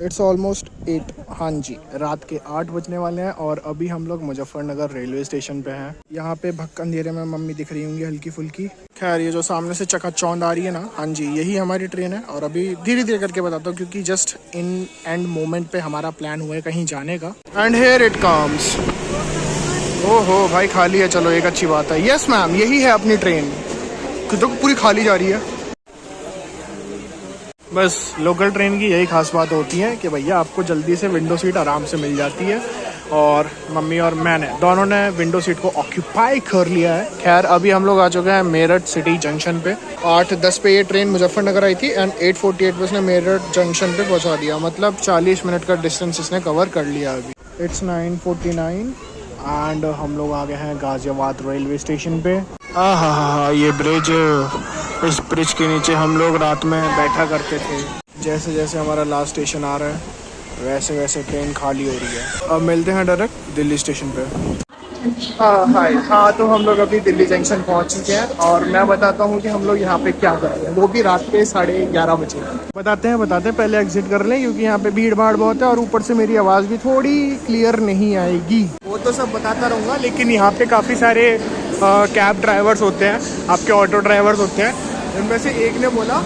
It's almost 8। हाँ जी, रात के 8 बजने वाले हैं और अभी हम लोग मुजफ्फरनगर रेलवे स्टेशन पे हैं। यहाँ पे भक्क अंधेरे में मम्मी दिख रही होंगी हल्की फुल्की। खैर ये जो सामने से चकाचौंध आ रही है ना, हाँ जी यही हमारी ट्रेन है। और अभी धीरे धीरे करके बताता हूँ क्योंकि जस्ट इन एंड मोमेंट पे हमारा प्लान हुआ है कहीं जाने का। And here it comes. ओहो भाई खाली है, चलो एक अच्छी बात है। यस मैम, यही है अपनी ट्रेन जो पूरी खाली जा रही है। बस लोकल ट्रेन की यही खास बात होती है कि भैया आपको जल्दी से विंडो सीट आराम से मिल जाती है। और मम्मी और मैंने दोनों ने विंडो सीट को ऑक्यूपाई कर लिया है। खैर अभी हम लोग आ चुके हैं मेरठ सिटी जंक्शन पे। 8:10 पे ये ट्रेन मुजफ्फरनगर आई थी एंड 8:48 पे इसने मेरठ जंक्शन पे पहुंचा दिया। मतलब 40 मिनट का डिस्टेंस इसने कवर कर लिया। अभी इट्स 9:49 एंड हम लोग आ गए हैं गाजियाबाद रेलवे स्टेशन पे। हाँ, ये ब्रिज, इस ब्रिज के नीचे हम लोग रात में बैठा करते थे। जैसे जैसे हमारा लास्ट स्टेशन आ रहा है वैसे वैसे ट्रेन खाली हो रही है। अब मिलते हैं डायरेक्ट दिल्ली स्टेशन पे। हाँ, तो हम लोग अभी दिल्ली जंक्शन पहुंच चुके हैं और मैं बताता हूँ कि हम लोग यहाँ पे क्या कर रहे हैं, वो भी रात के 11:30 बजे। बताते हैं पहले एग्जिट कर लें क्योंकि यहाँ पे भीड़ भाड़ बहुत है और ऊपर से मेरी आवाज़ भी थोड़ी क्लियर नहीं आएगी। वो तो सब बताता रहूँगा, लेकिन यहाँ पे काफ़ी सारे कैब ड्राइवर्स होते हैं, आपके ऑटो ड्राइवर्स होते हैं। उनमें से एक ने बोला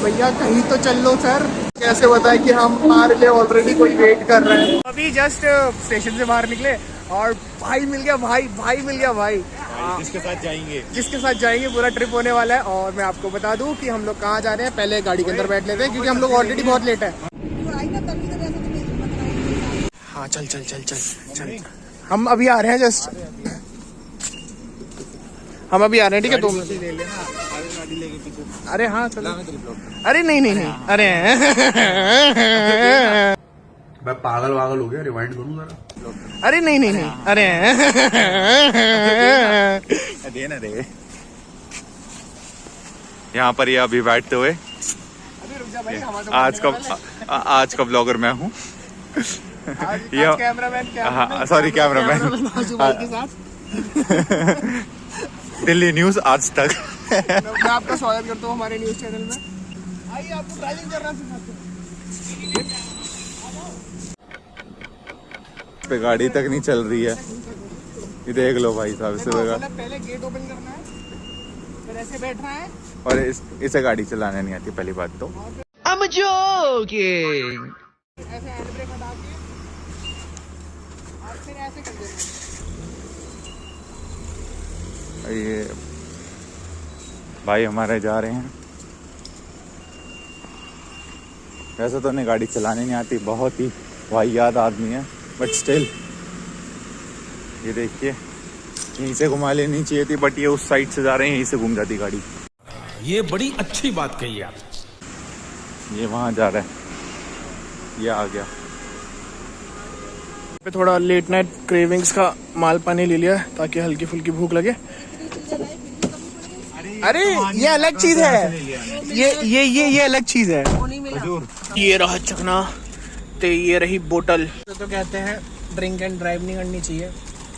भैया कहीं तो चल लो सर। कैसे बताए कि हम हमारे लिए ऑलरेडी कोई वेट कर रहे हैं। अभी जस्ट स्टेशन से बाहर निकले और भाई मिल गया, भाई मिल गया भाई जिसके साथ जाएंगे पूरा ट्रिप होने वाला है। और मैं आपको बता दूं कि हम लोग कहाँ जा रहे हैं। पहले गाड़ी के अंदर बैठ लेते हैं क्योंकि हम लोग ऑलरेडी बहुत लेट है। हाँ चल हम अभी आ रहे हैं जस्ट, हम अभी आ रहे हैं, ठीक है। 2 मिनट। अरे हाँ चलो। अरे नहीं अरे मैं पागल वागल हो गया, रिवाइंड करूँ जरा। अरे नहीं अरे दे यहाँ पर ये अभी बैठते हुए आज का ब्लॉगर मैं हूँ। सॉरी कैमरामैन दिल्ली न्यूज आज तक। मैं आपका स्वागत करता हूँ हमारे न्यूज चैनल में। आइए आपको ड्राइविंग करना सिखाते हैं। पे गाड़ी तक नहीं चल रही है, ये देख लो भाई साहब। इसे पहले गेट ओपन करना है, फिर ऐसे बैठना है और इसे गाड़ी चलाने नहीं आती पहली बात तो। I'm joking। ऐसे हैंड ब्रेक हटा के और फिर ऐसे कर देना। ये भाई हमारे जा रहे हैं। वैसे तो उन्हें गाड़ी चलाने नहीं आती, बहुत ही वाहियात आदमी है, बट स्टिल ये देखिए यहीं से घुमा लेनी चाहिए थी, बट ये उस साइड से जा रहे हैं, यहीं से घूम जाती गाड़ी। ये बड़ी अच्छी बात कही आप। ये वहाँ जा रहा है, ये आ गया। पे थोड़ा लेट नाइट क्रेविंग्स का माल पानी ले लिया ताकि हल्की फुल्की भूख लगे। अरे ये अलग चीज है, ये अलग चीज है। ये रहा चखना, तो ये रही बोतल। तो कहते हैं ड्रिंक एंड ड्राइव नहीं करनी चाहिए,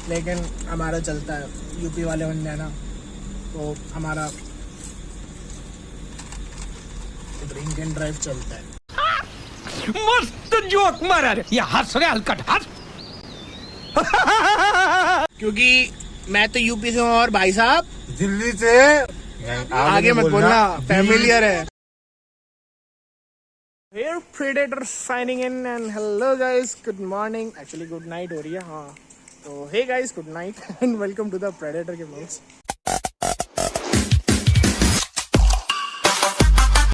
लेकिन हमारा चलता है। यूपी वाले बन जाना तो हमारा ड्रिंक एंड ड्राइव चलता है। मस्त जोक मारा रे, ये हंस रहे हलकट हंस। क्योंकि मैं तो यूपी से हूँ और भाई साहब दिल्ली से। आगे मत बोलना, फैमिलियर है। Here Predator signing in and hello guys, good morning, actually good night हो रही है। हाँ तो hey guys, good night and welcome to the Predator के vlogs।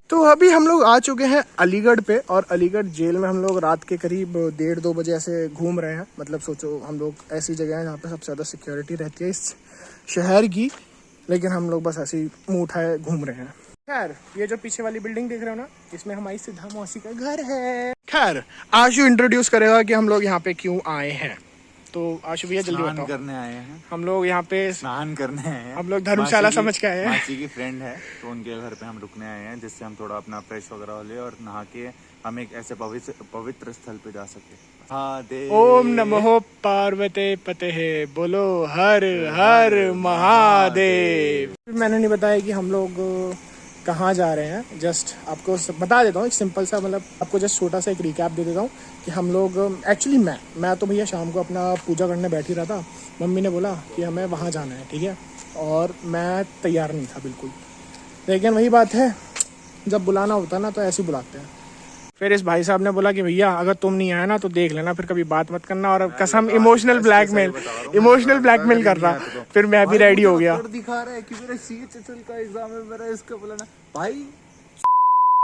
तो अभी हम लोग आ चुके हैं अलीगढ़ पे और अलीगढ़ जेल में हम लोग रात के करीब 1:30-2 बजे ऐसे घूम रहे हैं। मतलब सोचो हम लोग ऐसी जगह है जहाँ पे सबसे ज़्यादा सिक्योरिटी रहती है इस शहर की, लेकिन हम लोग बस ऐसे ही मुँह उठाए घूम रहे हैं। खैर ये जो पीछे वाली बिल्डिंग देख रहे हो ना, इसमें हमारी सिद्धा मौसी का घर है। खैर आशु इंट्रोड्यूस करेगा कि हम लोग यहाँ पे क्यों आए हैं। तो आशु भैया जल्दी बताओ। करने आए हैं हम लोग यहाँ पे स्नान करने आए हैं। हम लोग धर्मशाला समझ के आए हैं। मासी की फ्रेंड है तो उनके घर पे हम रुकने आए हैं, जिससे हम थोड़ा अपना फ्रेश वगैरह हो ले और नहा के हम एक ऐसे पवित्र स्थल पे जा सके। ओम नमो पार्वते पते, बोलो हर हर महादेव। मैंने नहीं बताया कि हम लोग कहाँ जा रहे हैं जस्ट आपको बता देता हूँ। एक सिंपल सा मतलब आपको जस्ट छोटा सा एक रिकैप दे देता हूँ कि हम लोग एक्चुअली मैं तो भैया शाम को अपना पूजा करने बैठ ही रहा था। मम्मी ने बोला कि हमें वहाँ जाना है, ठीक है, और मैं तैयार नहीं था बिल्कुल। लेकिन वही बात है, जब बुलाना होता ना तो ऐसे ही बुलाते हैं। फिर इस भाई साहब ने बोला कि भैया अगर तुम नहीं आए ना तो देख लेना, फिर कभी बात मत करना। और कसम इमोशनल ब्लैकमेल कर रहा। फिर मैं भी रेडी हो गया। दिखा रहा है कि मेरा CHSL का एग्जाम है, मेरा इसका बोला ना भाई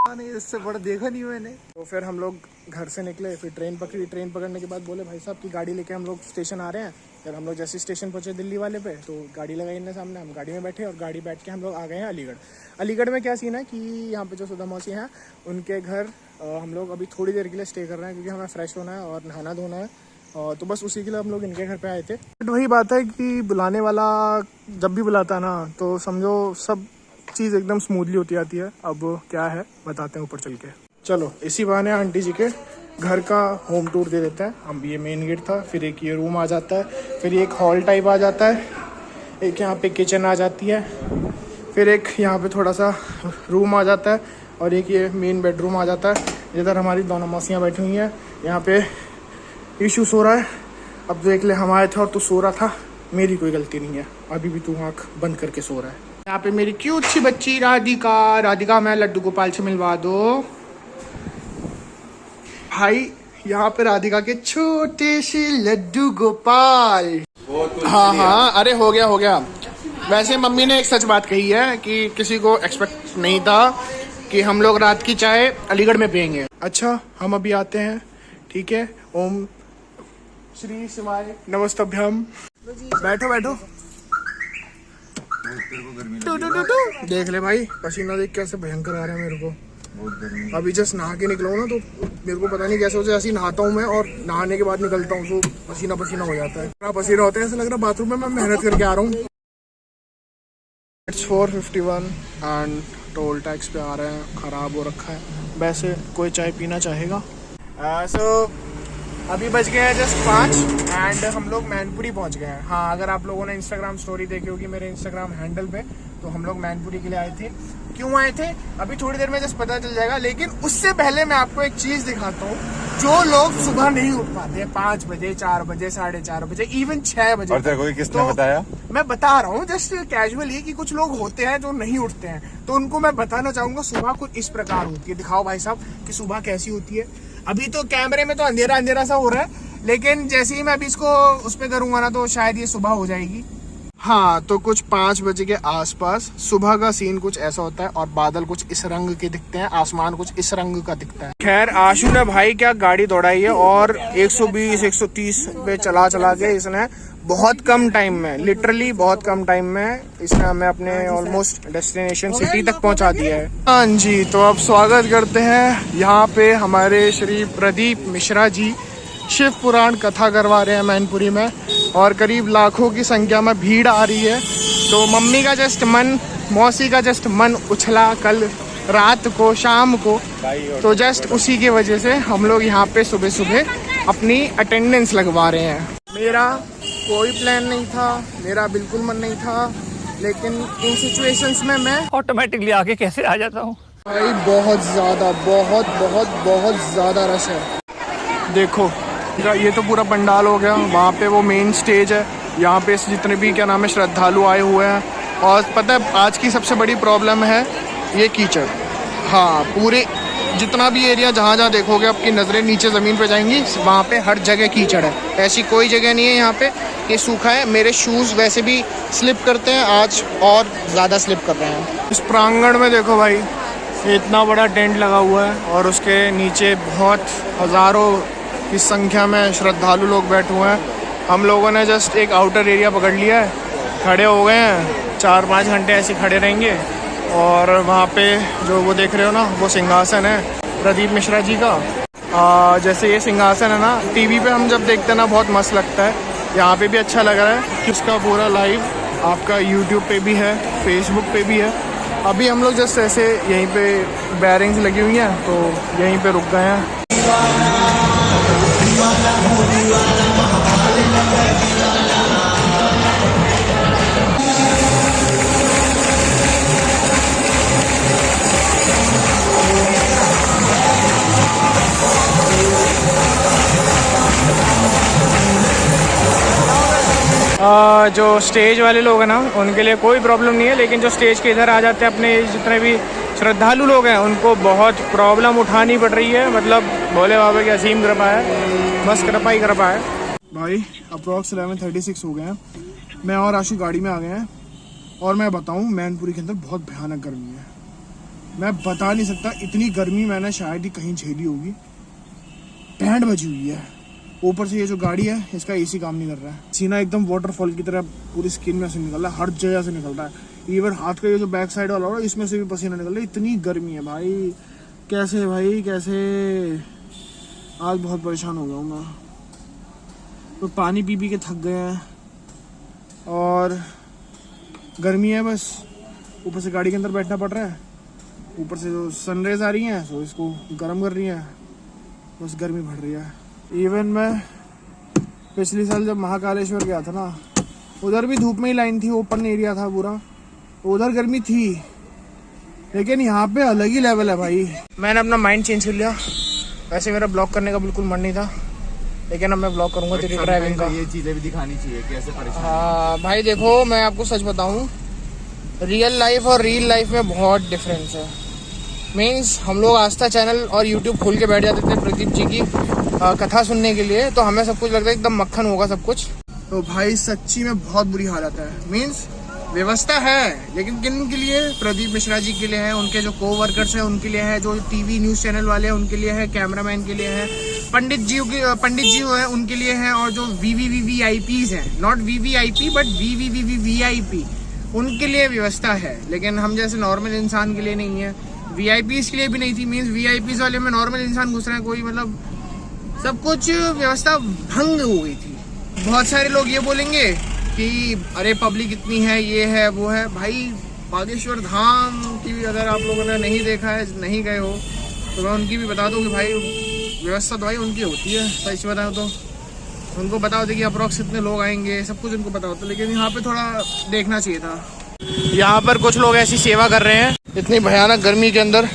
नहीं, इससे बड़ा देखा नहीं मैंने। तो फिर हम लोग घर से निकले, फिर ट्रेन पकड़ी। ट्रेन पकड़ने के बाद बोले भाई साहब की गाड़ी लेके हम लोग स्टेशन आ रहे हैं। फिर हम लोग जैसे स्टेशन पहुंचे दिल्ली वाले पे, तो गाड़ी लगाई इनने सामने, हम गाड़ी में बैठे और गाड़ी बैठ के हम लोग आ गए हैं अलीगढ़। अलीगढ़ में क्या सीन है कि यहाँ पे जो सुधा मौसी हैं उनके घर हम लोग अभी थोड़ी देर के लिए स्टे कर रहे हैं, क्योंकि हमें फ्रेश होना है और नहाना धोना है। तो बस उसी के लिए हम लोग इनके घर पे आए थे। बट वही बात है कि बुलाने वाला जब भी बुलाता है ना तो समझो सब चीज़ एकदम स्मूथली होती आती है। अब क्या है बताते हैं ऊपर चल के। चलो इसी बहाने आंटी जी के घर का होम टूर दे देते हैं हम। ये मेन गेट था, फिर एक ये रूम आ जाता है, फिर एक हॉल टाइप आ जाता है, एक यहाँ पे किचन आ जाती है, फिर एक यहाँ पे थोड़ा सा रूम आ जाता है, और एक ये मेन बेडरूम आ जाता है। इधर हमारी दोनों मौसियाँ बैठी हुई हैं। यहाँ पे इशू सो रहा है। अब देख ले, हम आए थे और तू सो रहा था, मेरी कोई गलती नहीं है, अभी भी तू आँख बंद करके सो रहा है। यहाँ पे मेरी क्यूट सी बच्ची राधिका मैं लड्डू गोपाल से मिलवा दो भाई। यहाँ पे राधिका के छोटे से लड्डू गोपाल। हाँ, अरे हो गया। वैसे मम्मी ने एक सच बात कही है कि किसी को एक्सपेक्ट नहीं था कि हम लोग रात की चाय अलीगढ़ में पियेंगे। अच्छा, हम अभी आते हैं, ठीक है। ओम श्री शिवाय नमस्तभ्यम। बैठो। देख ले भाई, पसीना देख कैसे भयंकर आ रहा है मेरे को। बहुत गर्मी। अभी जस्ट नहा के निकला हूँ ना, तो मेरे को पता नहीं कैसे हो जाए। ऐसे ही नहाता हूँ मैं और नहाने के बाद निकलता हूँ तो पसीना हो जाता है। इतना पसीना होता है, ऐसा लग रहा है बाथरूम में मैं मेहनत करके आ रहा हूँ। It's 4:51 एंड टोल टैक्स पे आ रहे हैं, ख़राब हो रखा है। वैसे कोई चाय पीना चाहेगा? अभी बज गए हैं जस्ट 5 एंड हम लोग मैनपुरी पहुंच गए हैं। हाँ, अगर आप लोगों ने इंस्टाग्राम स्टोरी देखी होगी मेरे इंस्टाग्राम हैंडल पे, तो हम लोग मैनपुरी के लिए आए थे। क्यों आए थे अभी थोड़ी देर में जस्ट पता चल जाएगा। लेकिन उससे पहले मैं आपको एक चीज़ दिखाता हूँ। जो लोग सुबह नहीं उठ पाते 5 बजे, 4 बजे, 4:30 बजे, इवन 6 बजे, और तेरे को किसने बताया? मैं बता रहा हूँ जस्ट कैजुअली कि कुछ लोग होते हैं जो नहीं उठते हैं, तो उनको मैं बताना चाहूंगा सुबह कुछ इस प्रकार होती है। दिखाओ भाई साहब कि सुबह कैसी होती है। अभी तो कैमरे में तो अंधेरा सा हो रहा है, लेकिन जैसे ही मैं अभी इसको उस पर करूंगा ना तो शायद ये सुबह हो जाएगी। हाँ, तो कुछ 5 बजे के आसपास सुबह का सीन कुछ ऐसा होता है और बादल कुछ इस रंग के दिखते हैं, आसमान कुछ इस रंग का दिखता है। खैर, आशु ने भाई क्या गाड़ी दौड़ाई है और 120-130 पे चला के इसने बहुत कम टाइम में, लिटरली बहुत कम टाइम में इसने हमें अपने ऑलमोस्ट डेस्टिनेशन सिटी तक पहुंचा दिया है। हाँ जी, तो अब स्वागत करते हैं यहाँ पे हमारे श्री प्रदीप मिश्रा जी शिव पुराण कथा करवा रहे हैं मैनपुरी में, और करीब लाखों की संख्या में भीड़ आ रही है। तो मौसी का जस्ट मन उछला कल रात को, शाम को, तो जस्ट उसी की वजह से हम लोग यहाँ पे सुबह अपनी अटेंडेंस लगवा रहे हैं। मेरा कोई प्लान नहीं था, मेरा बिल्कुल मन नहीं था, लेकिन इन सिचुएशंस में मैं ऑटोमेटिकली आगे कैसे आ जाता हूँ। भाई बहुत ज़्यादा रश है। देखो ये तो पूरा पंडाल हो गया, वहाँ पे वो मेन स्टेज है, यहाँ पे जितने भी क्या नाम है श्रद्धालु आए हुए हैं। और पता है आज की सबसे बड़ी प्रॉब्लम है ये कीचड़। हाँ, पूरे जितना भी एरिया जहाँ देखोगे आपकी नज़रें नीचे ज़मीन पे जाएंगी, वहाँ पे हर जगह कीचड़ है। ऐसी कोई जगह नहीं है यहाँ पे कि सूखा है। मेरे शूज़ वैसे भी स्लिप करते हैं, आज और ज़्यादा स्लिप कर रहे हैं। इस प्रांगण में देखो भाई, इतना बड़ा टेंट लगा हुआ है और उसके नीचे बहुत हज़ारों की संख्या में श्रद्धालु लोग बैठे हुए हैं। हम लोगों ने जस्ट एक आउटर एरिया पकड़ लिया है, खड़े हो गए हैं, 4-5 घंटे ऐसे खड़े रहेंगे। और वहाँ पे जो वो देख रहे हो ना, वो सिंहासन है प्रदीप मिश्रा जी का। जैसे ये सिंहासन है ना, टीवी पे हम जब देखते हैं ना बहुत मस्त लगता है, यहाँ पे भी अच्छा लग रहा है। इसका पूरा लाइव आपका यूट्यूब पे भी है, फेसबुक पे भी है। अभी हम लोग जस्ट ऐसे यहीं पे बैरिंग्स लगी हुई हैं, तो यहीं पे रुक गए हैं। जो स्टेज वाले लोग हैं ना उनके लिए कोई प्रॉब्लम नहीं है, लेकिन जो स्टेज के इधर आ जाते हैं अपने जितने भी श्रद्धालु लोग हैं उनको बहुत प्रॉब्लम उठानी पड़ रही है। मतलब भोले बाबा की असीम कृपा है, बस कृपा ही कृपा है। भाई अप्रॉक्स 11:36 हो गए हैं, मैं और आशी गाड़ी में आ गए हैं और मैं बताऊं मैनपुरी के अंदर बहुत भयानक गर्मी है। मैं बता नहीं सकता, इतनी गर्मी मैंने शायद ही कहीं झेली होगी। 65 बजी हुई है, ऊपर से ये जो गाड़ी है इसका एसी काम नहीं कर रहा है। सीना एकदम वाटरफॉल की तरह पूरी स्किन में से निकल रहा है, हर जगह से निकल रहा है। इवन हाथ का ये जो बैक साइड वाला हो रहा है इसमें से भी पसीना निकल रहा है, इतनी गर्मी है भाई। कैसे भाई कैसे, आज बहुत परेशान हो गया हूँ मैं। तो पानी पी के थक गए हैं और गर्मी है बस, ऊपर से गाड़ी के अंदर बैठना पड़ रहा है, ऊपर से जो सनरेज आ रही हैं तो इसको गर्म कर रही हैं, बस गर्मी बढ़ रही है। इवन मैं पिछले साल जब महाकालेश्वर गया था ना, उधर भी धूप में ही लाइन थी, ओपन एरिया था पूरा, उधर गर्मी थी, लेकिन यहाँ पे अलग ही लेवल है भाई। मैंने अपना माइंड चेंज कर लिया। वैसे मेरा ब्लॉग करने का बिल्कुल मन नहीं था, लेकिन अब मैं ब्लॉग करूंगा तेरी ड्राइविंग का। ये चीजें भी दिखानी चाहिए कैसे परेशान। हाँ भाई देखो, मैं आपको सच बताऊं, रियल लाइफ और रील लाइफ में बहुत डिफरेंस है। मीन्स हम लोग आस्था चैनल और यूट्यूब खोल के बैठ जाते थे प्रदीप जी की कथा सुनने के लिए, तो हमें सब कुछ लगता है एकदम मक्खन होगा सब कुछ। तो भाई सच्ची में बहुत बुरी हालत है। मीन्स व्यवस्था है, लेकिन किन के लिए? प्रदीप मिश्रा जी के लिए है, उनके जो को वर्कर्स हैं उनके लिए है, जो टीवी न्यूज़ चैनल वाले हैं उनके लिए है, कैमरामैन के लिए है, पंडित जी है उनके लिए है, और जो VVVIPs हैं, नॉट VVIP बट VVVVIP, उनके लिए व्यवस्था है। लेकिन हम जैसे नॉर्मल इंसान के लिए नहीं है, VIPs के लिए भी नहीं थी। मीन्स VIPs वाले में नॉर्मल इंसान घुस रहे हैं, कोई मतलब सब कुछ व्यवस्था भंग हो गई थी। बहुत सारे लोग ये बोलेंगे कि अरे पब्लिक इतनी है, ये है वो है। भाई बागेश्वर धाम की भी अगर आप लोगों ने नहीं देखा है, नहीं गए हो, तो मैं उनकी भी बता दूँ कि भाई व्यवस्था तो भाई उनकी होती है। सच बताऊँ तो उनको बता होती कि अप्रॉक्स इतने लोग आएंगे, सब कुछ उनको पता होता, लेकिन यहाँ पे थोड़ा देखना चाहिए था। यहाँ पर कुछ लोग ऐसी सेवा कर रहे हैं, इतनी भयानक गर्मी के अंदर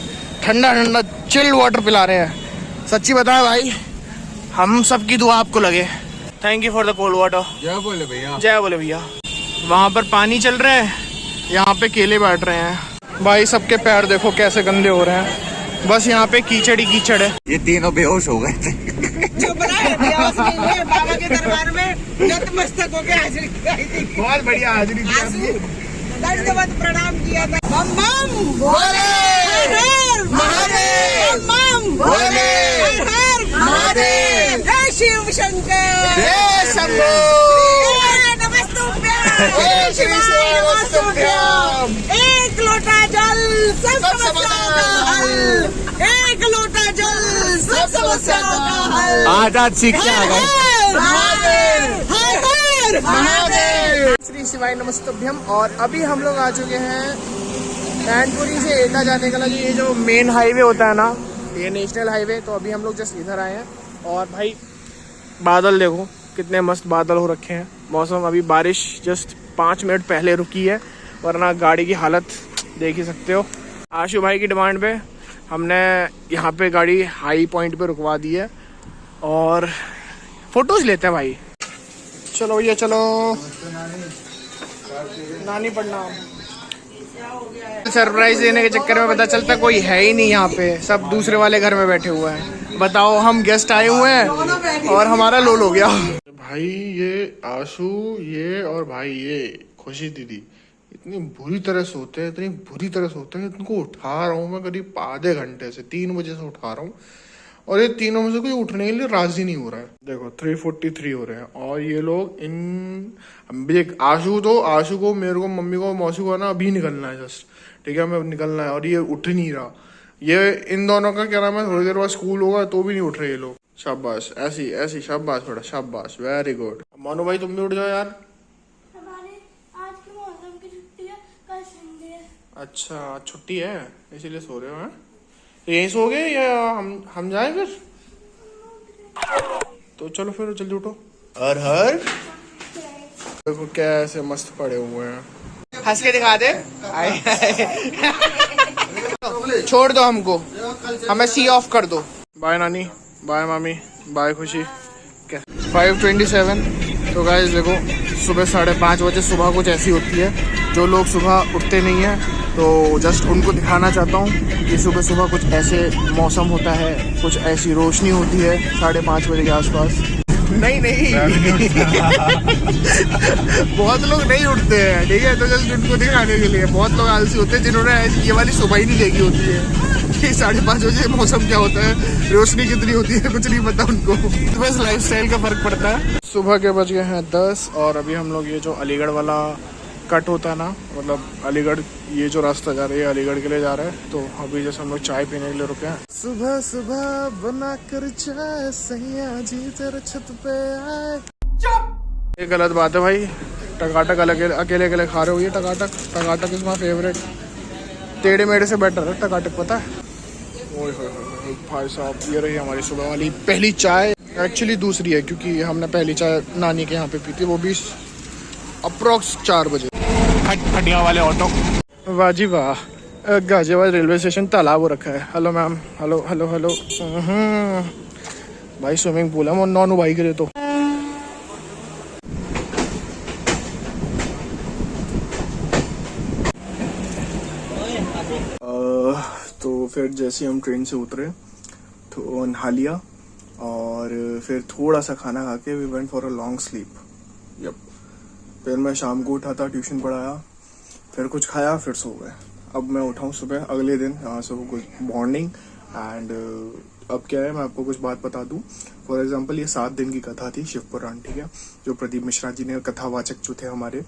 ठंडा ठंडा चिल्ड वाटर पिला रहे हैं। सच्ची बताएं भाई, हम सबकी दुआ आपको लगे। Thank you for the cold water. जय बोले भैया, जय बोले भैया। वहाँ पर पानी चल रहा है, यहाँ पे केले बांट रहे हैं। भाई सबके पैर देखो कैसे गंदे हो रहे हैं, बस यहाँ पे कीचड़ ही कीचड़ है। ये तीनों बेहोश हो गए थे। बाबा के दरबार में नतमस्तक होके हाजिरी दिखाई थी। बहुत बढ़िया हाजिरी दी आपने। दंडवत प्रणाम किया था। बम बम भोले, हर हर महादेव, बम बम भोले, हर हर महादेव, जय शिव शंकर, जय शंभो, नमस्तुभ्यं, शिव नमस्तुभ्यं। एक लोटा जल सब समस्याओं का हल, एक लोटा जल सब समस्याओं का हल। आज सीख के आ गए। महादेव, हर हर महादेव। श्री शिवाय नमस्तुभ्यम। और अभी हम लोग आ चुके हैं मैनपुरी से एटा जाने का ये जो मेन हाईवे होता है ना, ये नेशनल हाईवे। तो अभी हम लोग जस्ट इधर आए हैं और भाई बादल देखो कितने मस्त बादल हो रखे हैं। मौसम अभी बारिश जस्ट 5 मिनट पहले रुकी है, वरना गाड़ी की हालत देख ही सकते हो। आशु भाई की डिमांड पे हमने यहाँ पे गाड़ी हाई पॉइंट पे रुकवा दी है और फोटोज लेते हैं भाई। चलो भैया चलो। नानी प्रणाम। सरप्राइज देने के चक्कर में पता चलता कोई है ही नहीं यहाँ पे, सब दूसरे वाले घर में बैठे हुए हैं। बताओ, हम गेस्ट आए हुए हैं और हमारा लोल हो गया। भाई ये आशु, ये और भाई ये खुशी दीदी इतनी बुरी तरह सोते हैं, इतनी बुरी तरह सोते हैं। इनको उठा रहा हूँ मैं करीब आधे घंटे से, 3 बजे से उठा रहा हूँ और ये तीनों में से कोई उठने के लिए राजी नहीं हो रहा है। देखो 3:43 हो रहे हैं और ये लोग देख आशु को मेरे को मम्मी को मौसी को ना अभी निकलना है जस्ट, ठीक है, मैं निकलना है और ये उठ नहीं रहा। ये इन दोनों का क्या नाम है, थोड़ी देर बाद स्कूल होगा तो भी नहीं उठ रहे ये लोग। शाबाश, ऐसी शाबाश बेटा, शाबाश, वेरी गुड। मोनू भाई तुम भी उठ जाओ यार। हमारे आज की मौसम की छुट्टी है, कल संडे है। अच्छा छुट्टी है इसीलिए सो रहे हो हैं? यहीं सो गए या हम जाएं फिर? तो चलो फिर जल्दी उठो। हर हर देखो कैसे मस्त पड़े हुए हैं, हंस के दिखा दे। छोड़ दो हमको, हमें सी ऑफ कर दो। बाय नानी, बाय मामी, बाय खुशी। 5:27। तो गाइस देखो सुबह 5:30 बजे सुबह कुछ ऐसी होती है। जो लोग सुबह उठते नहीं हैं तो जस्ट उनको दिखाना चाहता हूँ कि सुबह सुबह कुछ ऐसे मौसम होता है, कुछ ऐसी रोशनी होती है 5:30 बजे के आसपास। नहीं बहुत लोग नहीं उठते हैं, ठीक है, तो जस्ट उनको दिखाने के लिए। बहुत लोग आलसी होते हैं जिन्होंने ये वाली सुबह ही नहीं देखी होती है कि 5:30 बजे मौसम क्या होता है, रोशनी कितनी होती है, कुछ नहीं पता उनको। तो बस लाइफस्टाइल का फर्क पड़ता है। सुबह के बज गए हैं 10 और अभी हम लोग ये जो अलीगढ़ वाला कट होता है ना, मतलब अलीगढ़ ये जो रास्ता जा रही है अलीगढ़ के लिए जा रहा है। तो अभी जैसे हम लोग चाय पीने के लिए रुके हैं। सुबह सुबह बना कर चाय सैया जी तेरे छत पे आए। ये गलत बात है भाई, टकाटक अकेले अकेले खा रहे हो। ये टकाटक इज माय फेवरेट। टेढ़े मेढ़े से बेटर है टकाटक, पता है। ओए होए भाई साहब, ये रही हमारी सुबह वाली पहली चाय। एक्चुअली दूसरी है क्योंकि हमने पहली चाय नानी के यहाँ पे पी थी, वो भी अप्रोक्स 4 बजे। खटिया वाले ऑटो। वाह जी वाह, गाजियाबाद रेलवे स्टेशन तालाब हो रखा है। Hello ma'am, hello hello hello. भाई स्विमिंग पूल है, नॉन भाई के लिए तो फिर जैसे हम ट्रेन से उतरे तो नहा लिया और फिर थोड़ा सा खाना खा के we went for a long sleep. Yup. फिर मैं शाम को उठा था, ट्यूशन पढ़ाया, फिर कुछ खाया, फिर सो गए। अब मैं उठाऊँ सुबह अगले दिन, यहाँ से गुड मॉर्निंग। एंड अब क्या है, मैं आपको कुछ बात बता दूं। फॉर एग्जांपल ये 7 दिन की कथा थी शिव पुराण, ठीक है, जो प्रदीप मिश्रा जी ने कथावाचक जो थे हमारे,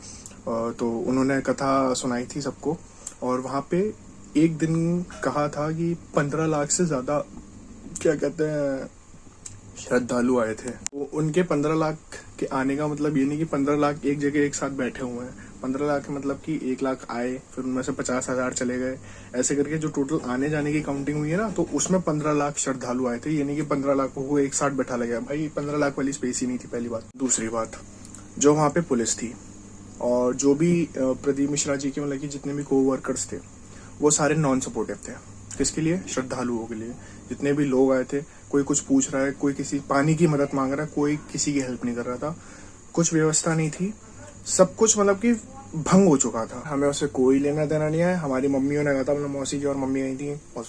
तो उन्होंने कथा सुनाई थी सबको। और वहाँ पे एक दिन कहा था कि 15 लाख से ज्यादा क्या कहते हैं श्रद्धालु आए थे। वो उनके 15 लाख के आने का मतलब ये नहीं कि 15 लाख एक जगह एक साथ बैठे हुए हैं। 15 लाख मतलब कि 1 लाख आए, फिर उनमें से 50,000 चले गए, ऐसे करके जो टोटल आने जाने की काउंटिंग हुई है ना, तो उसमें 15 लाख श्रद्धालु आए थे। ये नहीं कि 15 लाख को एक साथ बैठा लगा। भाई 15 लाख वाली स्पेस ही नहीं थी, पहली बात। दूसरी बात, जो वहाँ पे पुलिस थी और जो भी प्रदीप मिश्रा जी के मतलब कि जितने भी को वर्कर्स थे, वो सारे नॉन सपोर्टिव थे। किसके लिए? श्रद्धालुओं के लिए। जितने भी लोग आए थे, कोई कुछ पूछ रहा है, कोई किसी पानी की मदद मांग रहा है, कोई किसी की हेल्प नहीं कर रहा था। कुछ व्यवस्था नहीं थी, सब कुछ मतलब कि भंग हो चुका था। हमें उससे कोई लेना देना नहीं है। हमारी मम्मियों ने कहा था, मतलब मौसी जी और मम्मी गई थी और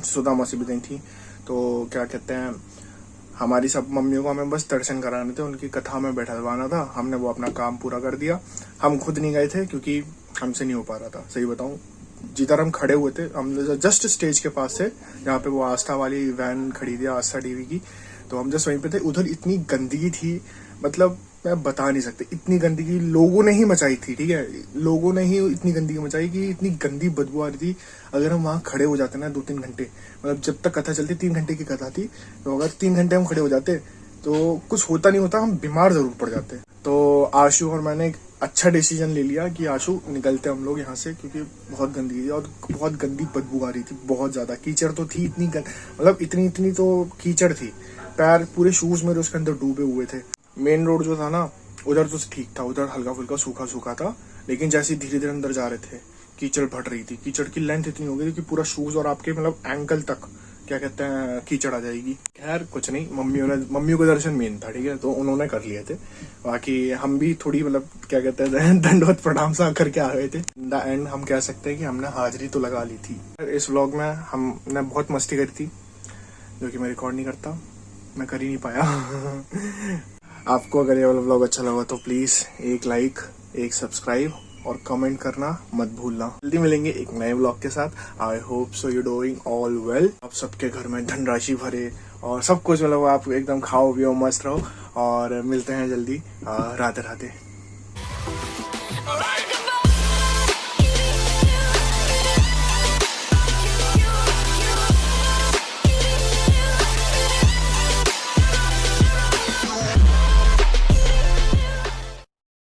सुधा मौसी भी गई थी। तो क्या कहते हैं, हमारी सब मम्मियों को हमें बस दर्शन कराने थे, उनकी कथा में बैठलवाना था। हमने वो अपना काम पूरा कर दिया। हम खुद नहीं गए थे क्योंकि हमसे नहीं हो पा रहा था, सही बताऊं। जिधर हम खड़े हुए थे, हम जस्ट स्टेज के पास से, जहाँ पे वो आस्था वाली वैन खड़ी थी, आस्था टीवी की, तो हम जस्ट वहीं पे थे। उधर इतनी गंदगी थी, मतलब मैं बता नहीं सकते, इतनी गंदगी लोगों ने ही मचाई थी, ठीक है, लोगों ने ही इतनी गंदगी मचाई कि इतनी गंदी बदबू आ रही थी। अगर हम वहाँ खड़े हो जाते ना 2-3 घंटे, मतलब जब तक कथा चलती, 3 घंटे की कथा थी, तो अगर 3 घंटे हम खड़े हो जाते तो कुछ होता नहीं होता, हम बीमार जरूर पड़ जाते। तो आशु और मैंने एक अच्छा डिसीजन ले लिया कि आशु निकलते हम लोग यहाँ से, क्योंकि बहुत गंदगी थी और बहुत गंदी बदबू आ रही थी, बहुत ज्यादा। कीचड़ तो थी, मतलब इतनी तो कीचड़ थी, पैर पूरे शूज मेरे उसके अंदर डूबे हुए थे। मेन रोड जो था ना, उधर तो ठीक था, उधर हल्का फुल्का सूखा था, लेकिन जैसे धीरे धीरे अंदर जा रहे थे कीचड़ भट रही थी। कीचड़ की लेंथ इतनी हो गई थी कि पूरा शूज और आपके मतलब एंकल तक क्या कहते हैं कीचड़ आ जाएगी। खैर कुछ नहीं, मम्मियों का दर्शन मेन था, ठीक है, तो उन्होंने कर लिए थे। बाकी हम भी थोड़ी मतलब क्या कहते हैं दंडवत प्रणाम सा करके आ गए थे। इन द एंड हम कह सकते हैं कि हमने हाजिरी तो लगा ली थी। इस व्लॉग में हमने बहुत मस्ती करी थी, जो कि मैं रिकॉर्ड नहीं करता, मैं कर ही नहीं पाया। आपको अगर ये वाला व्लॉग अच्छा लगा तो प्लीज एक लाइक, एक सब्सक्राइब और कमेंट करना मत भूलना। जल्दी मिलेंगे एक नए व्लॉग के साथ। I hope so you doing all well. आप सबके घर में धनराशि भरे और सब कुछ, मतलब आप एकदम खाओ पियो मस्त रहो, और मिलते हैं जल्दी। राधे राधे।